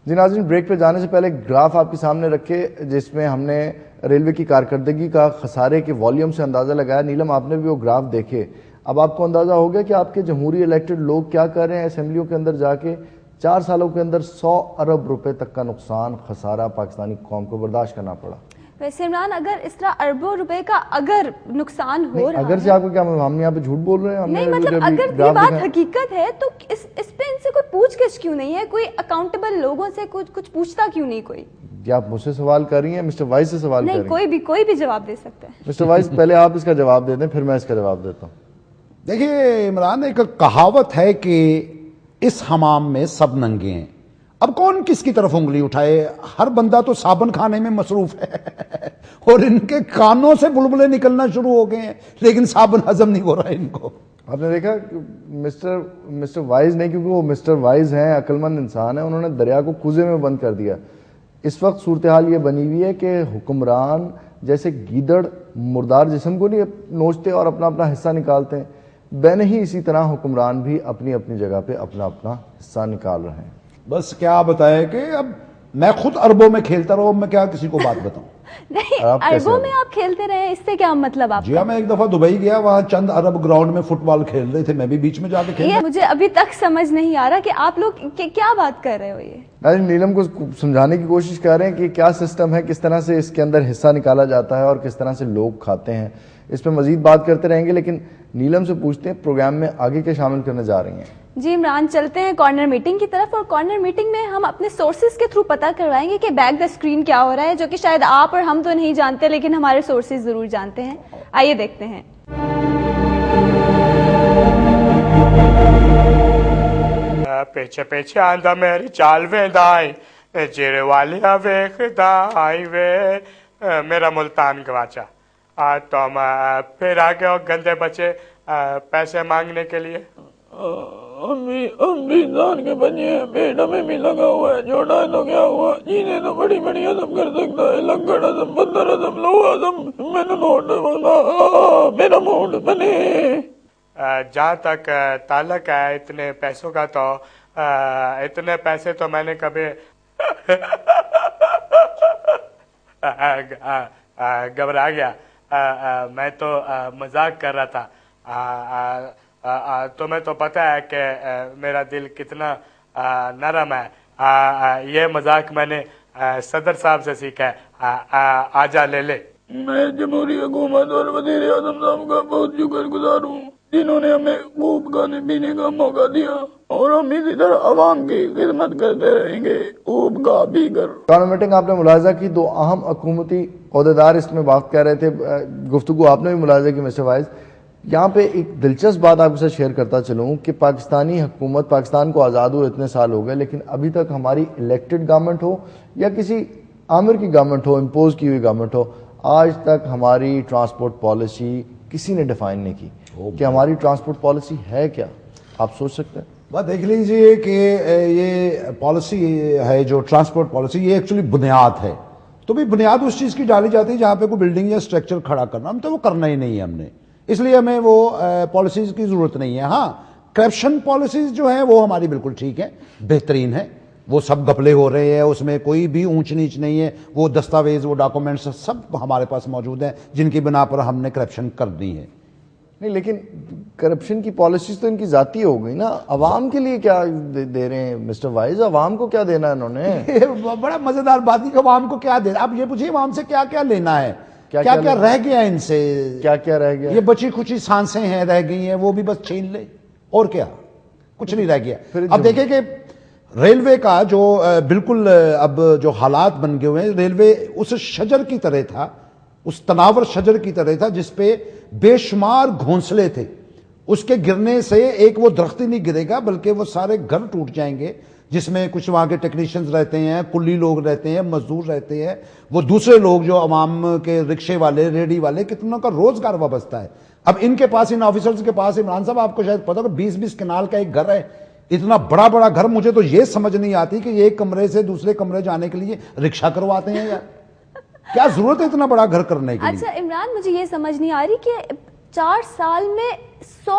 جی ناظرین، بریک پہ جانے سے پہلے گراف آپ کے سامنے رکھے جس میں ہم نے ریلوے کی کارکردگی کا خسارے کے والیوم سے اندازہ لگایا. نیلم، آپ نے بھی وہ گراف دیکھے. اب آپ کو اندازہ ہو گیا کہ آپ کے جمہوری الیکٹڈ لوگ کیا کر رہے ہیں اسمبلیوں کے اندر جا کے. 4 سالوں کے اندر 100 ارب روپے تک کا نقصان، خسارہ پاکستانی قوم کو برداشت کرنا پڑا. ویسے عمران، اگر اس طرح اربوں روپے کا اگر نقصان ہو رہا ہے، اگر سے آپ کو کیا ہم یہاں پہ جھوٹ بول رہے ہیں؟ نہیں مطلب اگر یہ بات حقیقت ہے تو اس پہ ان سے کوئی پوچھ گچھ کیوں نہیں ہے؟ کوئی اکاؤنٹیبل لوگوں سے کچھ پوچھتا کیوں نہیں کوئی؟ کیا آپ مجھ سے سوال کر رہی ہیں؟ مسٹر وائز سے سوال کر رہی ہیں؟ نہیں، کوئی بھی جواب دے سکتا ہے. مسٹر وائز پہلے آپ اس کا جواب دے دیں، پھر میں اس کا جواب دیتا ہوں. دیکھیے عمران، ایک کہاوت ہے کہ اس حمام میں سب ننگے ہیں. اب کون کس کی طرف انگلی اٹھائے؟ ہر بندہ تو صابن کھانے میں مصروف ہے اور ان کے کانوں سے بلبلے نکلنا شروع ہو گئے ہیں، لیکن صابن ہضم نہیں ہو رہا ہے ان کو. آپ نے دیکھا مسٹر وائز نہیں، کیونکہ وہ مسٹر وائز ہیں، عقل مند انسان ہیں، انہوں نے دریا کو کوزے میں بند کر دیا. اس وقت صورتحال یہ بنی ہوئی ہے کہ حکمران جیسے گیدڑ مردار جسم کو نہیں نوچتے اور اپنا اپنا حصہ نکالتے ہیں، بین ہی اسی طرح حکمران بھی اپنی اپنی جگہ پہ اپنا اپنا حصہ نکال رہے ہیں. بس کیا بتائیں کہ اب میں خود اربوں میں کھیلتا رہا ہوں، میں کیا کسی کو بات بتاؤں؟ نہیں، اربوں میں آپ کھیلتے رہے، اس سے کیا مطلب آپ؟ جی ہاں، میں ایک دفعہ دبئی گیا، وہاں چند عرب گراؤنڈ میں فٹ بال کھیل رہے تھے، میں بھی بیچ میں جا کے کھیل. یہ مجھے ابھی تک سمجھ نہیں آ رہا کہ آپ لوگ کیا بات کر رہے ہو. یہ نیلم کو سمجھانے کی کوشش کر رہے ہیں کہ کیا سسٹم ہے، کس طرح سے اس کے اندر حصہ نکالا جاتا ہے اور کس طرح سے لوگ کھاتے ہیں. اس پہ مزید بات کرتے رہیں گے، لیکن نیلم سے پوچھتے ہیں پروگرام میں آگے کیا شامل کرنے جا رہی ہیں. جی عمران، چلتے ہیں کارنر میٹنگ کی طرف، اور کارنر میٹنگ میں ہم اپنے سورسز کے تھرو پتہ کروائیں گے کہ بیک دا اسکرین کیا ہو رہا ہے، جو کہ شاید آپ اور ہم تو نہیں جانتے لیکن ہمارے سورسز ضرور جانتے ہیں. آئیے دیکھتے ہیں. پیچھے پیچھے آندا میری چال ویندائی جیرے والیا ویخدا آئی وے میرا ملتان گواچا. تم پھر آگے ہو گندے بچے پیسے مانگنے کے لیے. ہم بھی انسان کے بچے ہیں، پیٹ ہمیں بھی لگا ہوا ہے، جوڑا تو کیا ہوا، جینے تو بڑی بڑی ہضم کر سکتا ہے، لنگڑ ہضم، بندر ہضم، لو ہضم، میں نے نوٹ بنا میرا موڈ بنے. جہاں تک تعلق ہے اتنے پیسوں کا، تو اتنے پیسے تو میں نے کبھی گھبرا گیا. میں تو مذاق کر رہا تھا. تمہیں تو پتہ ہے کہ میرا دل کتنا نرم ہے. یہ مذاق میں نے صدر صاحب سے سیکھا ہے. آجا لے لے. میں جمہوری حکومت اور وزیر اعظم صاحب کا بہت شکر گزار ہوں، جنہوں نے ہمیں خوب کھانے پینے کا موقع دیا، اور ہم اسی طرح عوام کی خدمت کرتے رہیں گے، خوب کھا پی کر. کارنر میٹنگ آپ نے ملاحظہ کی، 2 اہم حکومتی عہدیدار اس میں بات کر رہے تھے. گفتگو آپ نے بھی ملاحظہ کی مسٹر وائز. یہاں پہ ایک دلچسپ بات آپ کے ساتھ شیئر کرتا چلوں کہ پاکستانی حکومت، پاکستان کو آزاد ہوئے اتنے سال ہو گئے، لیکن ابھی تک ہماری الیکٹڈ گورنمنٹ ہو یا کسی آمر کی گورنمنٹ ہو، امپوز کی ہوئی گورنمنٹ ہو، آج تک ہماری ٹرانسپورٹ پالیسی کسی نے ڈیفائن نہیں کی کہ ہماری ٹرانسپورٹ پالیسی ہے کیا. آپ سوچ سکتے ہیں. بات دیکھ لیجئے کہ یہ پالیسی ہے جو ٹرانسپورٹ پالیسی، یہ ایکچولی بنیاد ہے. تو بھی بنیاد اس چیز کی ڈالی جاتی ہے جہاں پہ کوئی بلڈنگ یا سٹرکچر کھڑا کرنا، ہم تو وہ کرنا ہی نہیں ہے ہم نے، اس لیے ہمیں وہ پالیسیز کی ضرورت نہیں ہے. ہاں، کرپشن پالیسیز جو ہیں وہ ہماری بالکل ٹھیک ہیں، بہترین ہیں، وہ سب گپلے ہو رہے ہیں، اس میں کوئی بھی اونچ نیچ نہیں ہے. وہ دستاویز، وہ ڈاکومنٹس سب ہمارے پاس موجود ہیں جن کی بنا پر ہم نے کرپشن کر دی ہے. نہیں، لیکن کرپشن کی پالیسیز تو ان کی ذاتی ہو گئی نا. عوام کے لیے کیا دے رہے ہیں مسٹر وائز؟ عوام کو کیا دینا ہے انہوں نے؟ بڑا مزیدار بات ہے کہ عوام کو کیا دے. اب یہ پوچھیے عوام سے کیا کیا لینا ہے، کیا کیا رہ گیا ان سے، کیا کیا رہ گیا؟ یہ بچی کچھ سانسیں ہیں رہ گئی ہیں، وہ بھی بس چھین لے، اور کیا، کچھ نہیں رہ گیا. اب دیکھیں کہ ریلوے کا جو بالکل اب جو حالات بن گئے ہوئے ہیں، ریلوے اس شجر کی طرح تھا، اس تناور شجر کی طرح تھا جس پہ بے شمار گھونسلے تھے. اس کے گرنے سے ایک وہ درخت ہی نہیں گرے گا بلکہ وہ سارے گھر ٹوٹ جائیں گے، جس میں کچھ وہاں کے ٹیکنیشینز رہتے ہیں، کلی لوگ رہتے ہیں، مزدور رہتے ہیں، وہ دوسرے لوگ جو عوام کے رکشے والے، ریڑھی والے، کتنوں کا روزگار وابستہ ہے. اب ان کے پاس، ان آفیسرز کے پاس، عمران صاحب آپ کو شاید پتا کہ 20-20 کنال کا ایک گھر ہے. اتنا بڑا بڑا گھر، مجھے تو یہ سمجھ نہیں آتی کہ ایک کمرے سے دوسرے کمرے جانے کے لیے رکشہ کرواتے ہیں یار. کیا ضرورت ہے اتنا بڑا گھر کرنے کی؟ اچھا عمران، مجھے یہ سمجھ نہیں آ رہی کہ 4 سال میں 100